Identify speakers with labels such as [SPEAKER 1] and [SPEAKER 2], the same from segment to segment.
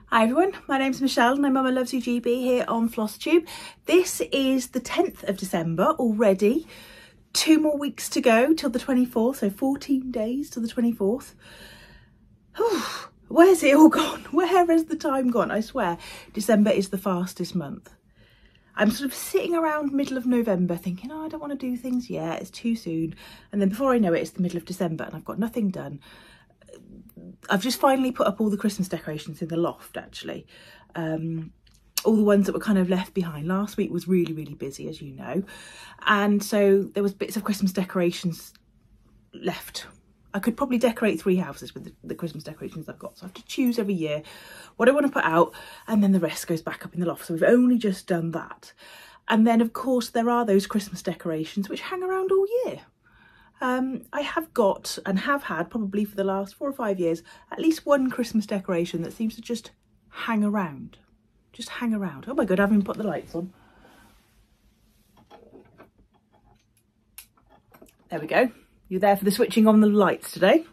[SPEAKER 1] Hi everyone, my name's Michelle and I'm Mama Loves You GB here on FlossTube. This is the 10th of December already. 2 more weeks to go till the 24th, so 14 days till the 24th. Whew, where's it all gone? Where has the time gone? I swear, December is the fastest month. I'm sort of sitting around middle of November thinking, oh, I don't want to do things yet, it's too soon. And then before I know it, it's the middle of December and I've got nothing done. I've just finally put up all the Christmas decorations in the loft, actually. All the ones that were kind of left behind. Last week was really, really busy, as you know. And so there was bits of Christmas decorations left. I could probably decorate 3 houses with the Christmas decorations I've got. So I have to choose every year what I want to put out, and then the rest goes back up in the loft. So we've only just done that. And then, of course, there are those Christmas decorations which hang around all year. I have got and have had probably for the last 4 or 5 years at least one Christmas decoration that seems to just hang around. Just hang around. Oh my god, I haven't even put the lights on. There we go. You're there for the switching on the lights today.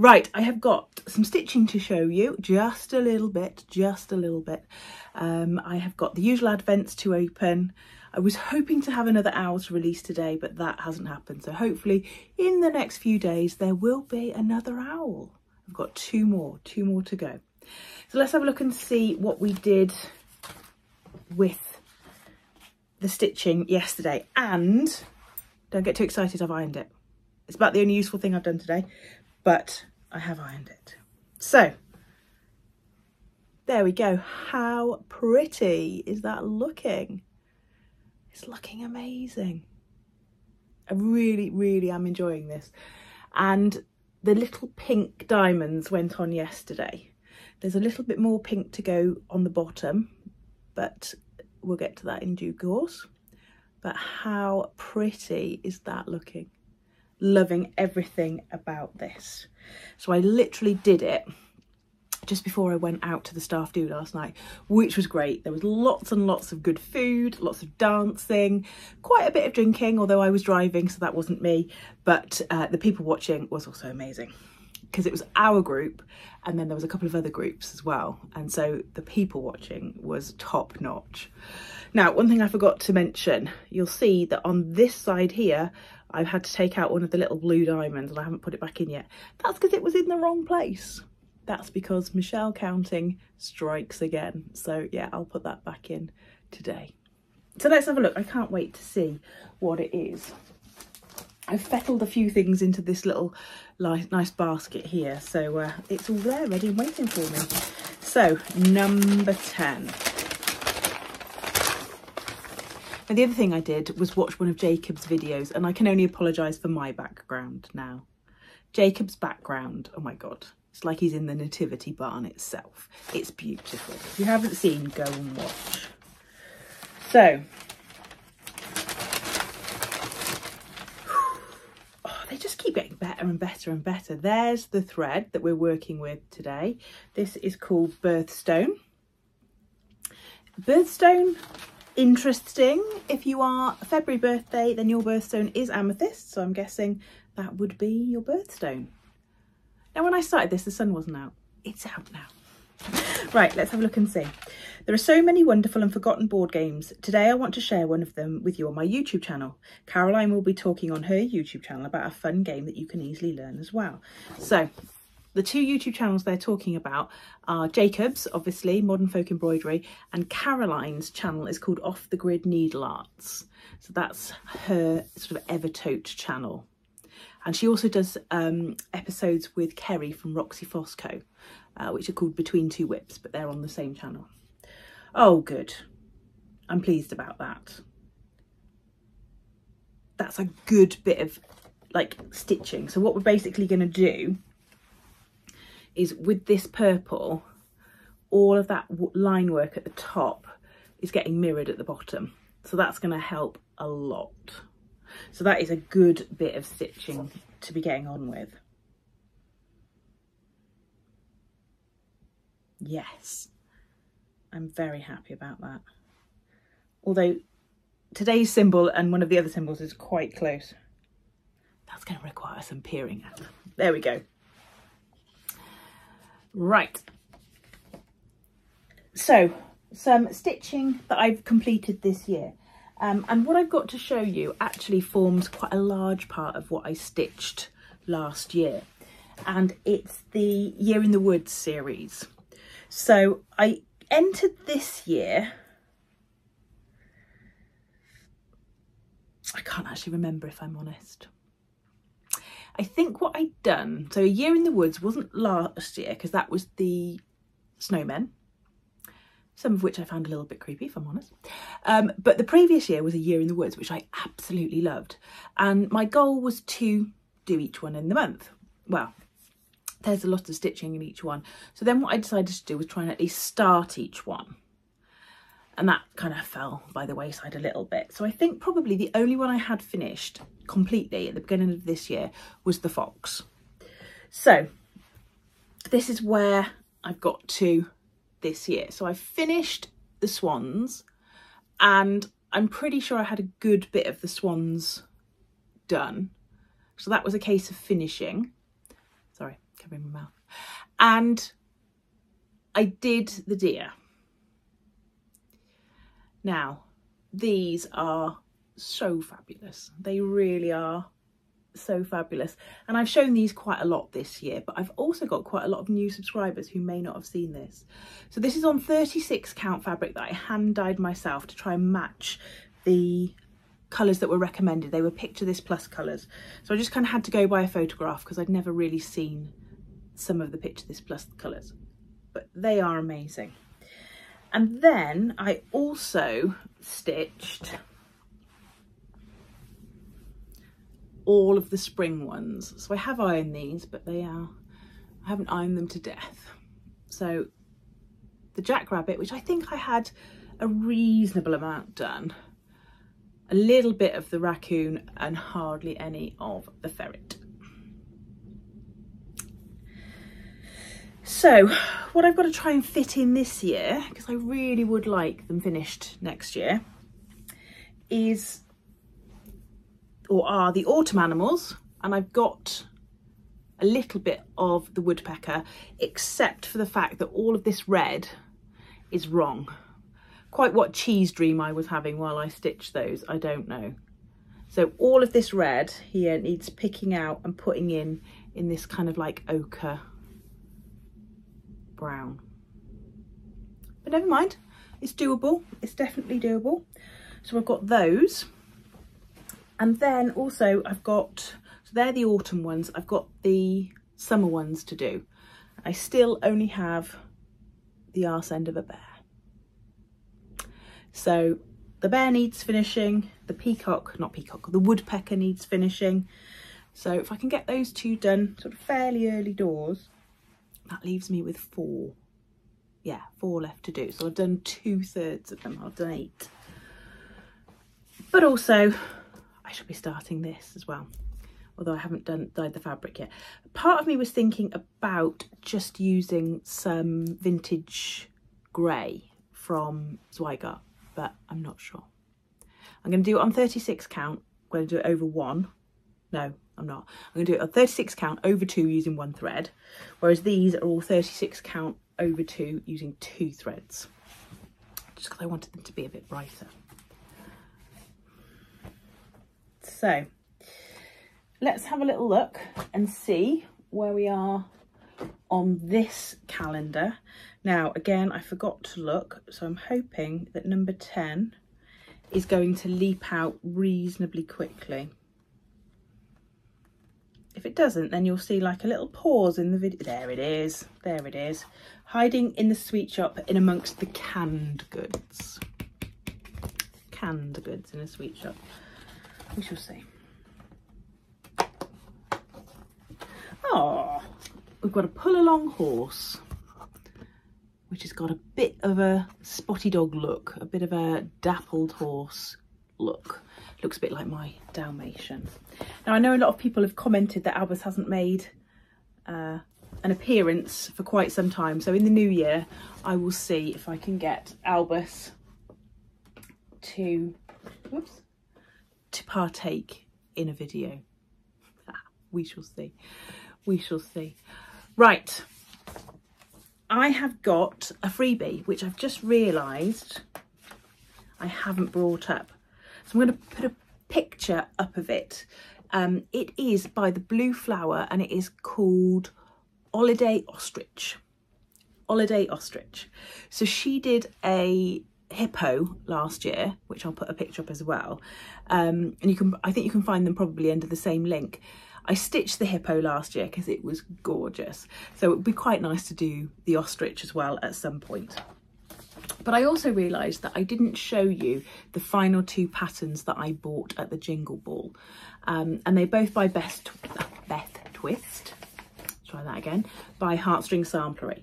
[SPEAKER 1] Right, I have got some stitching to show you, just a little bit, I have got the usual advents to open. I was hoping to have another owl to release today, but that hasn't happened. So hopefully in the next few days, there will be another owl. I've got two more to go. So let's have a look and see what we did with the stitching yesterday. And don't get too excited, I've ironed it. It's about the only useful thing I've done today, but I have ironed it. So there we go. How pretty is that looking? It's looking amazing. I really, really am enjoying this. And the little pink diamonds went on yesterday. There's a little bit more pink to go on the bottom, but we'll get to that in due course. But how pretty is that looking? Loving everything about this. So I literally did it just before I went out to the staff do last night, which was great. There was lots and lots of good food, lots of dancing, quite a bit of drinking, although I was driving, so that wasn't me. But the people watching was also amazing because it was our group and then there was a couple of other groups as well. And so the people watching was top notch. Now, one thing I forgot to mention, you'll see that on this side here, I've had to take out one of the little blue diamonds and I haven't put it back in yet. That's because it was in the wrong place. That's because Michelle counting strikes again. So yeah, I'll put that back in today. So let's have a look. I can't wait to see what it is. I've fettled a few things into this little nice basket here. So it's all there ready and waiting for me. So number 10. Now the other thing I did was watch one of Jacob's videos, and I can only apologise for my background now. Jacob's background, oh my God. It's like he's in the nativity barn itself. It's beautiful. If you haven't seen, go and watch. So, oh, they just keep getting better and better and better. There's the thread that we're working with today. This is called Birthstone. Birthstone, interesting. If you are a February birthday, then your birthstone is amethyst. So I'm guessing that would be your birthstone. Now, when I started this, the sun wasn't out. It's out now. Right, let's have a look and see. There are so many wonderful and forgotten board games. Today, I want to share one of them with you on my YouTube channel. Caroline will be talking on her YouTube channel about a fun game that you can easily learn as well. So, the 2 YouTube channels they're talking about are Jacob's, obviously, Modern Folk Embroidery, and Caroline's channel is called Off the Grid Needle Arts. So that's her sort of Evertote channel. And she also does episodes with Kerry from Roxy Fosco, which are called Between Two Whips, but they're on the same channel. Oh, good. I'm pleased about that. That's a good bit of like stitching. So what we're basically going to do is with this purple, all of that line work at the top is getting mirrored at the bottom. So that's going to help a lot. So that is a good bit of stitching to be getting on with. Yes, I'm very happy about that. Although today's symbol and one of the other symbols is quite close. That's going to require some peering at. There we go. Right. So some stitching that I've completed this year. And what I've got to show you actually forms quite a large part of what I stitched last year. And it's the Year in the Woods series. So I entered this year, I can't actually remember if I'm honest. I think what I'd done, so A Year in the Woods wasn't last year because that was the snowmen, some of which I found a little bit creepy if I'm honest. But the previous year was A Year in the Woods, which I absolutely loved. And my goal was to do each one in the month. Well, there's a lot of stitching in each one. So then what I decided to do was try and at least start each one. And that kind of fell by the wayside a little bit. So I think probably the only one I had finished completely at the beginning of this year was the fox. So this is where I've got to this year. So I finished the swans and I'm pretty sure I had a good bit of the swans done. So that was a case of finishing. Sorry, covering my mouth. And I did the deer. Now, these are so fabulous. They really are so fabulous. And I've shown these quite a lot this year, but I've also got quite a lot of new subscribers who may not have seen this. So this is on 36 count fabric that I hand dyed myself to try and match the colours that were recommended. They were Picture This Plus colours. So I just kind of had to go by a photograph because I'd never really seen some of the Picture This Plus colours. But they are amazing. And then I also stitched all of the spring ones. So I have ironed these, but I haven't ironed them to death. So the jackrabbit, which I think I had a reasonable amount done, a little bit of the raccoon and hardly any of the ferret. So what I've got to try and fit in this year, because I really would like them finished next year, are the autumn animals. And I've got a little bit of the woodpecker, except for the fact that all of this red is wrong. Quite what cheese dream I was having while I stitched those, I don't know. So all of this red here needs picking out and putting in this kind of like ochre brown. But never mind, it's doable. It's definitely doable. So I've got those. And then also I've got, so they're the autumn ones. I've got the summer ones to do. I still only have the arse end of a bear. So the bear needs finishing, the the woodpecker needs finishing. So if I can get those two done sort of fairly early doors, that leaves me with four left to do. So I've done 2/3 of them. I've done 8. But also I should be starting this as well, although I haven't dyed the fabric yet. Part of me was thinking about just using some vintage grey from Zweigart, but I'm not sure. I'm going to do it on 36 count. I'm going to do it over 1. No, I'm not. I'm going to do it on 36 count over 2 using 1 thread, whereas these are all 36 count over 2 using 2 threads, just because I wanted them to be a bit brighter. So let's have a little look and see where we are on this calendar. Now, again, I forgot to look, so I'm hoping that number 10 is going to leap out reasonably quickly. If it doesn't, then you'll see like a little pause in the video. There it is. There it is. Hiding in the sweet shop in amongst the canned goods. Canned goods in a sweet shop. We shall see. Oh, we've got a pull along horse, which has got a bit of a spotty dog look, a bit of a dappled horse look. Looks a bit like my Dalmatian. Now, I know a lot of people have commented that Albus hasn't made an appearance for quite some time. So in the new year, I will see if I can get Albus to partake in a video. We shall see. We shall see. Right. I have got a freebie, which I've just realised I haven't brought up. So I'm going to put a picture up of it. It is by the Blue Flower and it is called Holiday Ostrich. Holiday Ostrich. So she did a hippo last year, which I'll put a picture up as well. And I think you can find them probably under the same link. I stitched the hippo last year because it was gorgeous. So it would be quite nice to do the ostrich as well at some point. But I also realised that I didn't show you the final 2 patterns that I bought at the Jingle Ball. And they're both by Beth Twist. Try that again. By Heartstring Samplery.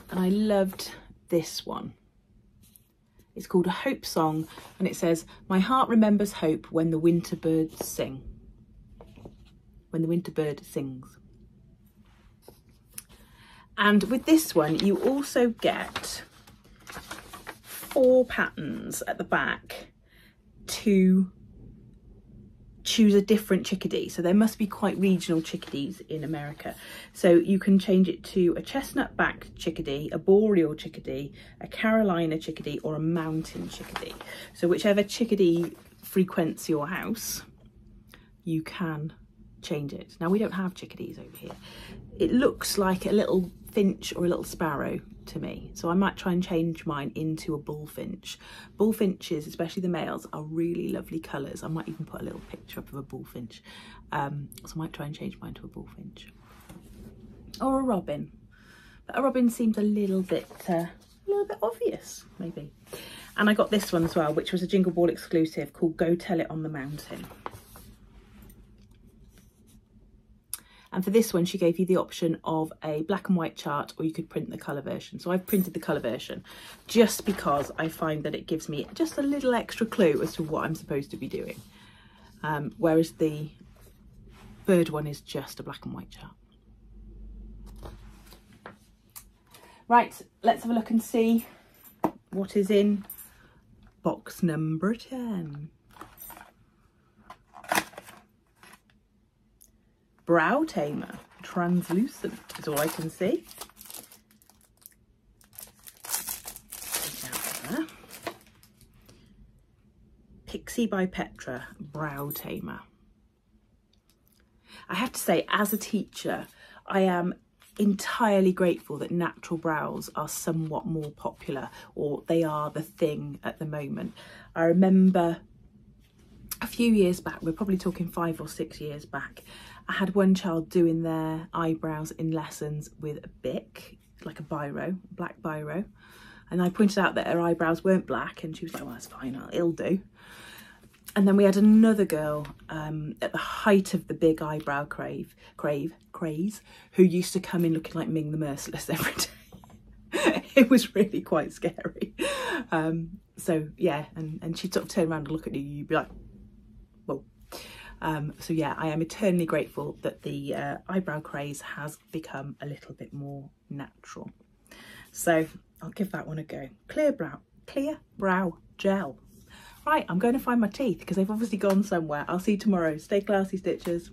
[SPEAKER 1] And I loved this one. It's called A Hope Song and it says, "My heart remembers hope when the winter birds sing." When the winter bird sings. And with this one, you also get 4 patterns at the back to choose a different chickadee. So there must be quite regional chickadees in America. So you can change it to a chestnut-backed chickadee, a boreal chickadee, a Carolina chickadee, or a mountain chickadee. So whichever chickadee frequents your house, you can change it. Now we don't have chickadees over here. It looks like a little finch or a little sparrow to me, so I might try and change mine into a bullfinch. Bullfinches, especially the males, are really lovely colours. I might even put a little picture up of a bullfinch. So I might try and change mine to a bullfinch or a robin, but a robin seems a little bit obvious maybe. And I got this one as well, which was a Jingle Ball exclusive, called Go Tell It on the Mountain. And for this one, she gave you the option of a black and white chart, or you could print the colour version. So I've printed the colour version just because I find that it gives me just a little extra clue as to what I'm supposed to be doing. Whereas the bird one is just a black and white chart. Right, let's have a look and see what is in box number 10. Brow Tamer, translucent is all I can see. Pixie by Petra, Brow Tamer. I have to say, as a teacher, I am entirely grateful that natural brows are somewhat more popular, or they are the thing at the moment. I remember a few years back, we're probably talking 5 or 6 years back, I had one child doing their eyebrows in lessons with a Bic, like a biro, black biro. And I pointed out that her eyebrows weren't black and she was like, well, that's fine, it'll do. And then we had another girl at the height of the big eyebrow craze, who used to come in looking like Ming the Merciless every day. It was really quite scary. So yeah, and she'd sort of turn around and look at you, you'd be like, whoa. So yeah, I am eternally grateful that the eyebrow craze has become a little bit more natural. So I'll give that one a go. Clear brow gel. Right, I'm going to find my teeth because they've obviously gone somewhere. I'll see you tomorrow. Stay classy, Stitchers.